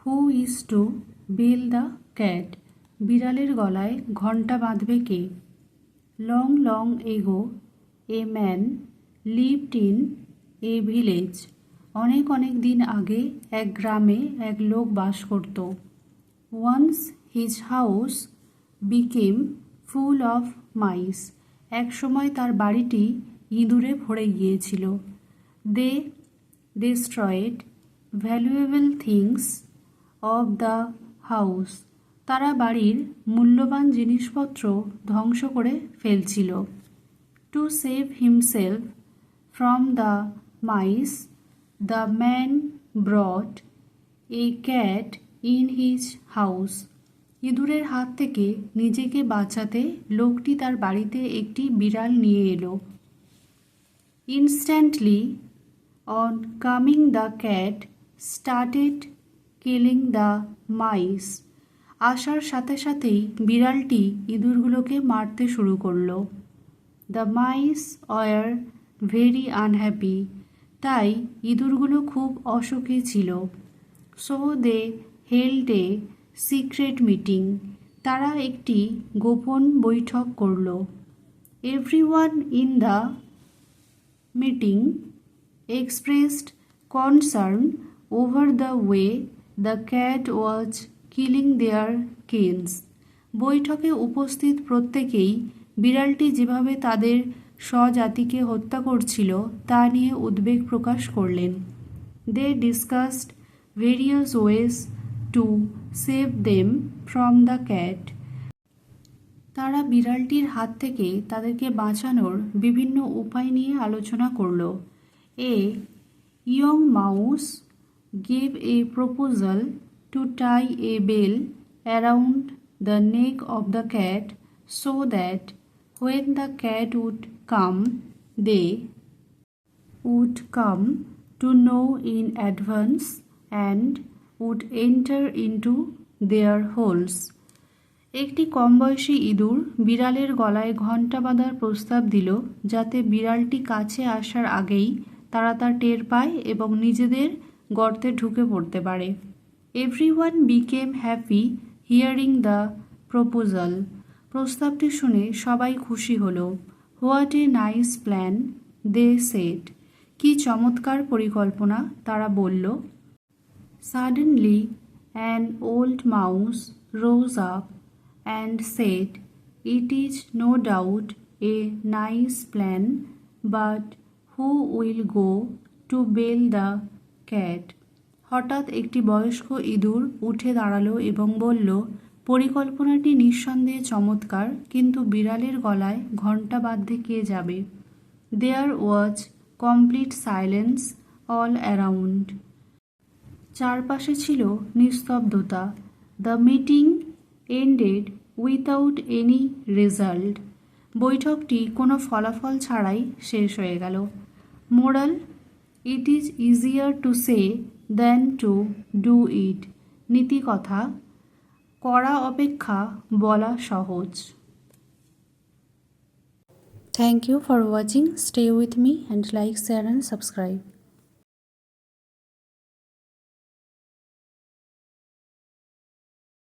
Who is to bell the cat? বিড়ালের গলায় ঘণ্টা বাঁধবে কে? Long long ago a man lived in a village. অনেক অনেক দিন আগে এক গ্রামে এক লোক বাস করত। Once his house became full of mice. এক সময় তার বাড়িটি ইঁদুরে ভরে গিয়েছিল। They destroyed valuable things of the house. তারা বাড়ির মূল্যবান জিনিসপত্র ধ্বংস করে ফেলছিল। To save himself from the mice the man brought a cat in his house. ইঁদুরের হাত থেকে নিজেকে বাঁচাতে লোকটি তার বাড়িতে একটি বিড়াল নিয়ে এলো। Instantly on coming the cat started killing the mice. আসার সাথে সাথেই বিড়ালটি ইঁদুরগুলোকে মারতে শুরু করলো। The mice were very unhappy. তাই ইঁদুরগুলো খুব অসুখী ছিল। So they held a secret meeting. তারা একটি গোপন বৈঠক করল। Everyone in the meeting expressed concern over the way the cat was killing their kins. বৈঠকে উপস্থিত প্রত্যেকেই বিড়ালটি যেভাবে তাদের স্বজাতিকে হত্যা করছিল তা নিয়ে উদ্বেগ প্রকাশ করলেন। They discussed various ways to save them from the cat. তারা বিড়ালটির হাত থেকে তাদেরকে বাঁচানোর বিভিন্ন উপায় নিয়ে আলোচনা করল। A young mouse gave a proposal to tie a bell around the neck of the cat so that when the cat would come, they would come to know in advance and would enter into their holes. একটি কম বয়সী ইঁদুর বিড়ালের গলায় ঘণ্টা বাঁধার প্রস্তাব দিল যাতে বিড়ালটি কাছে আসার আগেই তারা তা টের পায় এবং নিজেদের গর্তে ঢুকে পড়তে পারে। Everyone became happy hearing the proposal. প্রস্তাবটি শুনে সবাই খুশি হলো। What a nice plan, they said. কি চমৎকার পরিকল্পনা, তারা বলল। Suddenly an old mouse rose up and said, it is no doubt a nice plan, but who will go to bell the cat? হঠাৎ একটি বয়স্ক ইঁদুর উঠে দাঁড়ালো এবং বলল, পরিকল্পনাটি নিঃসন্দেহে চমৎকার, কিন্তু বিড়ালের গলায় ঘণ্টা বাঁধতে কে যাবে? There was complete silence all around. চারপাশে ছিল নিস্তব্ধতা। The meeting ended without any result. বৈঠকটি কোনো ফলাফল ছাড়াই শেষ হয়ে গেল। Moral, it is easier to say than to do it. নীতিকথা, করা অপেক্ষা বলা সহজ। Thank you for watching. Stay with me and like, share and subscribe.